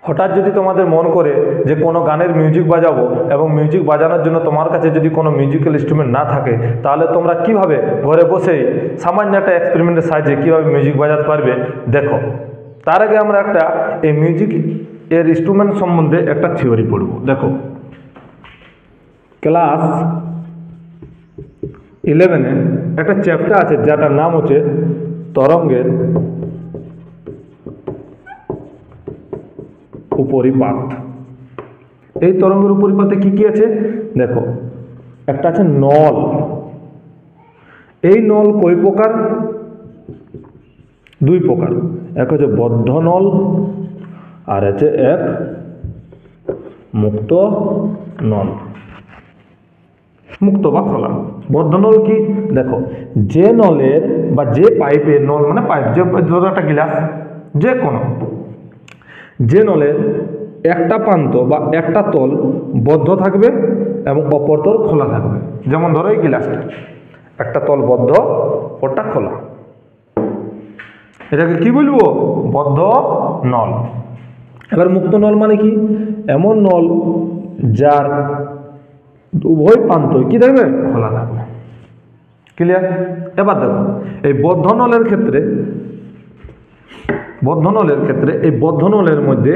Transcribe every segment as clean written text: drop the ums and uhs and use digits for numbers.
হঠাৎ যদি তোমাদের মন করে যে কোনো গানের মিউজিক বাজাবো এবং মিউজিক বাজানোর জন্য তোমার কাছে যদি কোনো মিউজিক্যাল ইনস্ট্রুমেন্ট না থাকে, তাহলে তোমরা কিভাবে ঘরে বসেই সামান্য একটা এক্সপেরিমেন্টের সাহায্যে কীভাবে মিউজিক বাজাতে পারবে দেখো। তার আগে আমরা একটা এই মিউজিক এর ইনস্ট্রুমেন্ট সম্বন্ধে একটা থিওরি পড়ব। দেখো, ক্লাস 11-এ একটা চ্যাপ্টার আছে যেটার নাম হচ্ছে তরঙ্গের উপরিপাত। এই তরঙ্গের উপরিপাতে কি কি আছে দেখো, একটা আছে নল। এই নল কয় প্রকার? দুই প্রকার, এক হচ্ছে বদ্ধ নল আর আছে এক মুক্ত নল, মুক্ত বা খোলা। বদ্ধ নল কি দেখো, যে নলের বা যে পাইপের, নল মানে পাইপ, যে ধরো একটা গ্লাস, যে কোনো, যে নলের একটা প্রান্ত বা একটা তল বদ্ধ থাকবে এবং অপর তল খোলা থাকবে। যেমন ধরো এই গ্লাসটা, একটা তল বদ্ধ, ওটা খোলা, এটাকে কি বলবো? বদ্ধ নল। এবার মুক্ত নল মানে কি? এমন নল যার উভয় প্রান্ত কি থাকবে? খোলা থাকবে। ক্লিয়ার? এবার দেখো, এই বদ্ধ নলের ক্ষেত্রে এই বদ্ধ নলের মধ্যে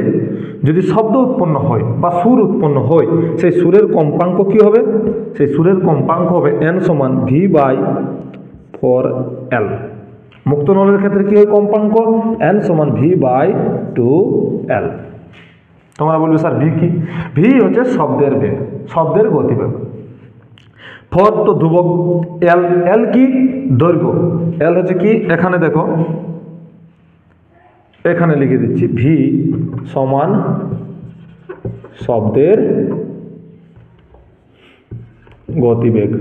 যদি শব্দ উৎপন্ন হয় বা সুর উৎপন্ন হয়, সেই সুরের কম্পাঙ্ক কি হবে? সেই সুরের কম্পাঙ্ক হবে n সমান v/4l। মুক্ত নলের ক্ষেত্রে কি হয় কম্পাঙ্ক? n সমান v/2l। তোমরা বলবে স্যার ভি কি? ভি হচ্ছে শব্দের বেগ, শব্দের গতিবেগ। ফর তো ধ্রুবক, এল, এল কি? দৈর্ঘ্য। এল হচ্ছে কি? এখানে দেখো, এখানে লিখে দিচ্ছি, ভি সমান শব্দের গতিবেগ,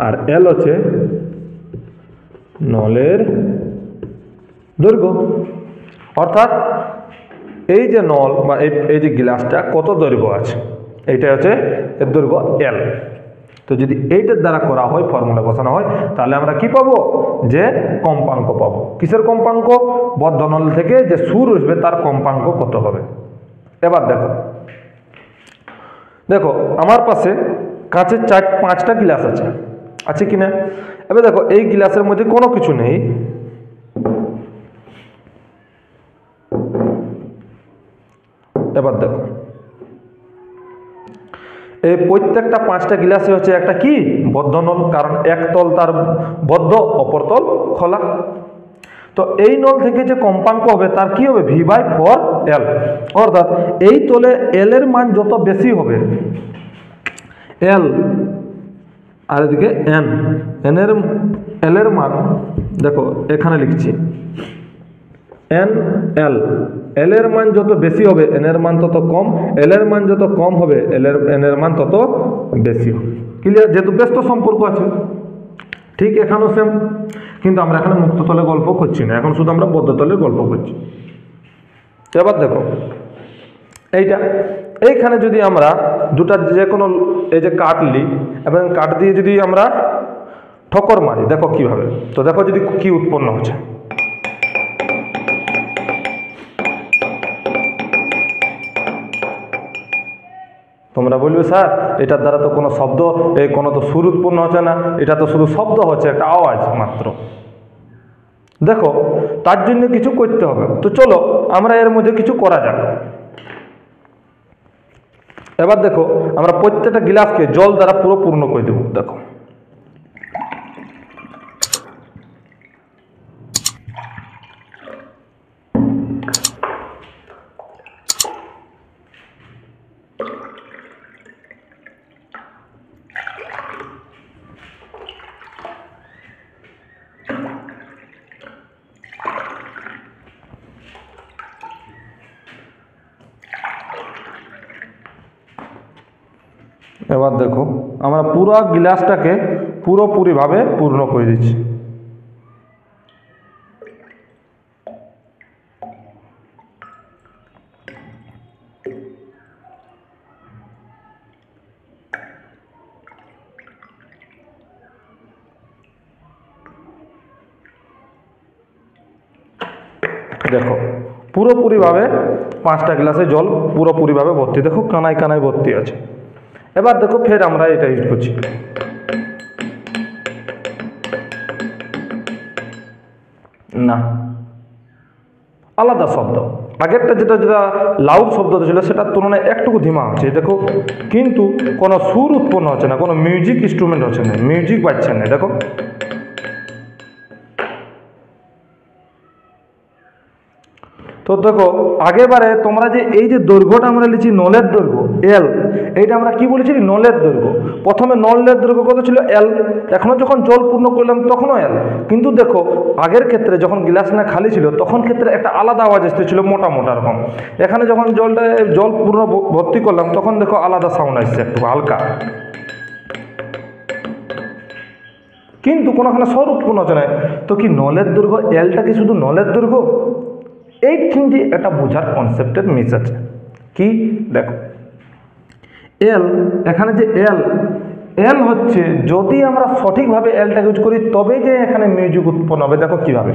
আর এল হচ্ছে নলের দৈর্ঘ্য। অর্থাৎ এই যে নল বা এই যে গ্লাসটা কত দৈর্ঘ্য আছে, এইটা হচ্ছে এর দৈর্ঘ্য এল। তো যদি এইটার দ্বারা করা হয়, ফর্মুলা বসানো হয়, তাহলে আমরা কি পাবো? যে কম্পাঙ্ক পাবো। কিসের কম্পাঙ্ক? বদ্ধ নল থেকে যে সুর আসবে তার কম্পাঙ্ক কত হবে। এবার দেখো, দেখো আমার পাশে কাঁচের 5টা গ্লাস আছে কিনা? এবার দেখো, এই গ্লাসের মধ্যে কোনো কিছু নেই। এবার দেখো, এই প্রত্যেকটা 5টা গ্লাসে হচ্ছে একটা কি? বদ্ধ নল, কারণ এক তল তার বদ্ধ, অপর তল খোলা। তো এই নল থেকে যে কম্পাঙ্ক হবে তার কি হবে? v/4l। অর্থাৎ এই তলে এল এর মান যত বেশি হবে, এল, আর এদিকে এন, এল এর মান দেখো এখানে লিখছি এন এল, এল এর মান যত বেশি হবে এন এর মান তত কম, এল এর মান যত কম হবে এন এর মান তত বেশি হবে। ক্লিয়ার? যেহেতু ব্যস্ত সম্পর্ক আছে, ঠিক এখানেও সেম। কিন্তু আমরা এখানে মুক্ত তলে গল্প করছি না, এখন শুধু আমরা বদ্ধ তলের গল্প করছি। এবার দেখো, এইখানে যদি আমরা দুটা যে কোনো এই যে কাঠ নিই এবং কাঠ দিয়ে যদি আমরা ঠোকর মারি, দেখো কিভাবে। তো দেখো যদি কি উৎপন্ন হচ্ছে। তোমরা বলবে স্যার এটার দ্বারা তো কোনো শব্দ, কোনো তো সুর উৎপন্ন হচ্ছে না, এটা তো শুধু শব্দ হচ্ছে, একটা আওয়াজ মাত্র। দেখো, তার জন্য কিছু করতে হবে। তো চলো আমরা এর মধ্যে কিছু করা যাক। এবার দেখো, আমরা প্রত্যেকটা গ্লাসকে জল দ্বারা পুরো পূর্ণ করে দেব। দেখো, এবার দেখো আমরা পুরো গ্লাসটাকে পুরোপুরিভাবে পূর্ণ করে দিচ্ছি। দেখো পুরোপুরিভাবে 5টা গ্লাসে জল পুরোপুরিভাবে ভর্তি, দেখো কানায় কানায় ভর্তি আছে। এবার দেখো ফের আমরা এটা ইউজ করছি, না আলাদা শব্দ, আগেরটা যেটা যেটা লাউড শব্দ ছিল সেটার তুলনায় একটুকু ধিমা হচ্ছে, দেখো কিন্তু কোনো সুর উৎপন্ন হচ্ছে না, কোনো মিউজিক ইনস্ট্রুমেন্ট হচ্ছে না, মিউজিক বাজছে না, দেখো। তো দেখো আগেবারে তোমরা যে এই যে দৈর্ঘ্যটা আমরা লিখছি নলের দৈর্ঘ্য এল, এইটা আমরা কি বলেছি নলের দৈর্ঘ্য। প্রথমে নলের দৈর্ঘ্য কত ছিল এল, এখনো যখন জল পূর্ণ করলাম তখনও এল, কিন্তু দেখো আগের ক্ষেত্রে যখন গ্লাস না খালি ছিল তখন ক্ষেত্রে একটা আলাদা আওয়াজ এসেছিল মোটা মোটা রকম, এখানে যখন জল পূর্ণ ভর্তি করলাম তখন দেখো আলাদা সাউন্ড আসছে একটু হালকা, কিন্তু কোনোখানে স্বর উৎপন্ন হচ্ছে না। তো কি নলের দৈর্ঘ্য এলটা কি শুধু নলের দৈর্ঘ্য? এই তিনটি একটা বোঝার কনসেপ্টের মিস আছে। কি দেখো এল, এখানে যে এল, এল হচ্ছে যদি আমরা সঠিকভাবে এলটাকে ইউজ করি তবে যে এখানে মিউজিক উৎপন্ন হবে। দেখো কিভাবে,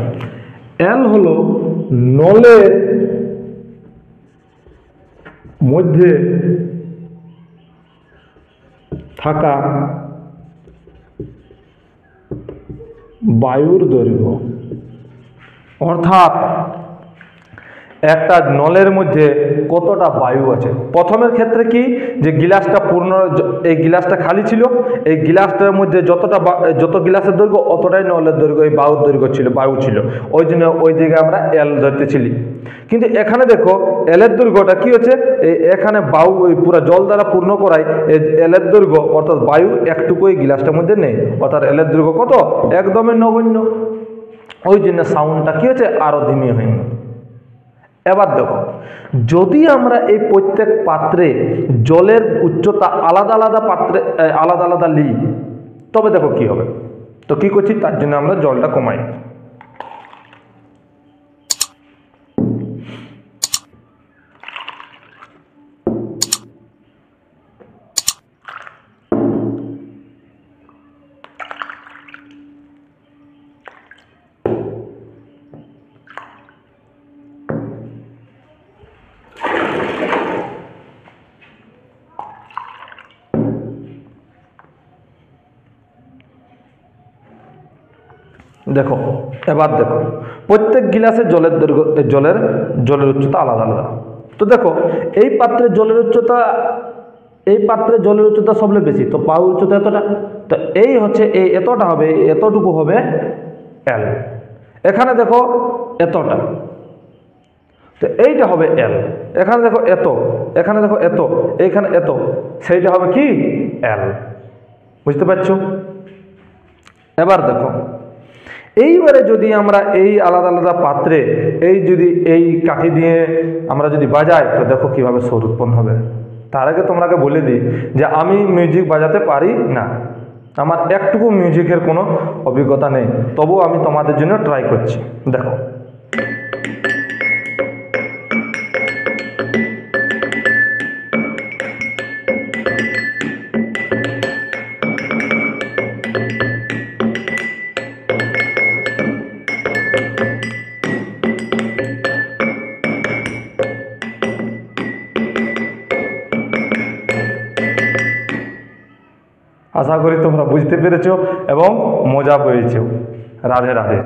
এল হলো নলের মধ্যে থাকা বায়ুর দৈর্ঘ্য, অর্থাৎ একটা নলের মধ্যে কতটা বায়ু আছে। প্রথমের ক্ষেত্রে কি যে গিলাসটা পূর্ণ, এই গিলাসটা খালি ছিল, এই গিলাসটার মধ্যে যত গিলাসের দৈর্ঘ্য অতটাই নলের দৈর্ঘ্য, এই বায়ুর দৈর্ঘ্য ছিল, বায়ু ছিল, ওই জন্য ওই জায়গায় আমরা এল ধরতেছিলি। কিন্তু এখানে দেখো এলের দৈর্ঘ্যটা কি হচ্ছে, এখানে বায়ু ওই পুরো জল দ্বারা পূর্ণ করায় এই এলের দৈর্ঘ্য, অর্থাৎ বায়ু একটুকু এই গিলাসটার মধ্যে নেই, অর্থাৎ এলের দৈর্ঘ্য কত একদমই নগণ্য, ওই জন্য সাউন্ডটা কি হচ্ছে আরো ধিমি হয়ে গেল। এবার দেখো যদি আমরা এই প্রত্যেক পাত্রে জলের উচ্চতা আলাদা আলাদা পাত্রে আলাদা আলাদা নিই তবে দেখো কি হবে। তো কি করছি, তার জন্য আমরা জলটা কমাই। দেখো এবার দেখো প্রত্যেক গিলাসে জলের দৈর্ঘ্য জলের উচ্চতা আলাদা আলাদা। তো দেখো এই পাত্রে জলের উচ্চতা, এই পাত্রে জলের উচ্চতা সবচেয়ে বেশি, তো বায়ুর উচ্চতা এতটা, তো এই হচ্ছে এই এতটা হবে, এতটুকু হবে এল। এখানে দেখো এতটা, তো এইটা হবে এল। এখানে দেখো এত, এখানে দেখো এত, এইখানে এত, সেইটা হবে কি এল। বুঝতে পারছো? এবার দেখো এইবারে যদি আমরা এই আলাদা আলাদা পাত্রে এই কাঠি দিয়ে আমরা যদি বাজাই তো দেখো কিভাবে স্বর উৎপন্ন হবে। তার আগে তোমাকে বলে দিই যে আমি মিউজিক বাজাতে পারি না, আমার একটুকু মিউজিকের কোনো অভিজ্ঞতা নেই, তবুও আমি তোমাদের জন্য ট্রাই করছি। দেখো আশা করি তোমরা বুঝতে পেরেছো এবং মজা পেয়েছো। রাধে রাধে।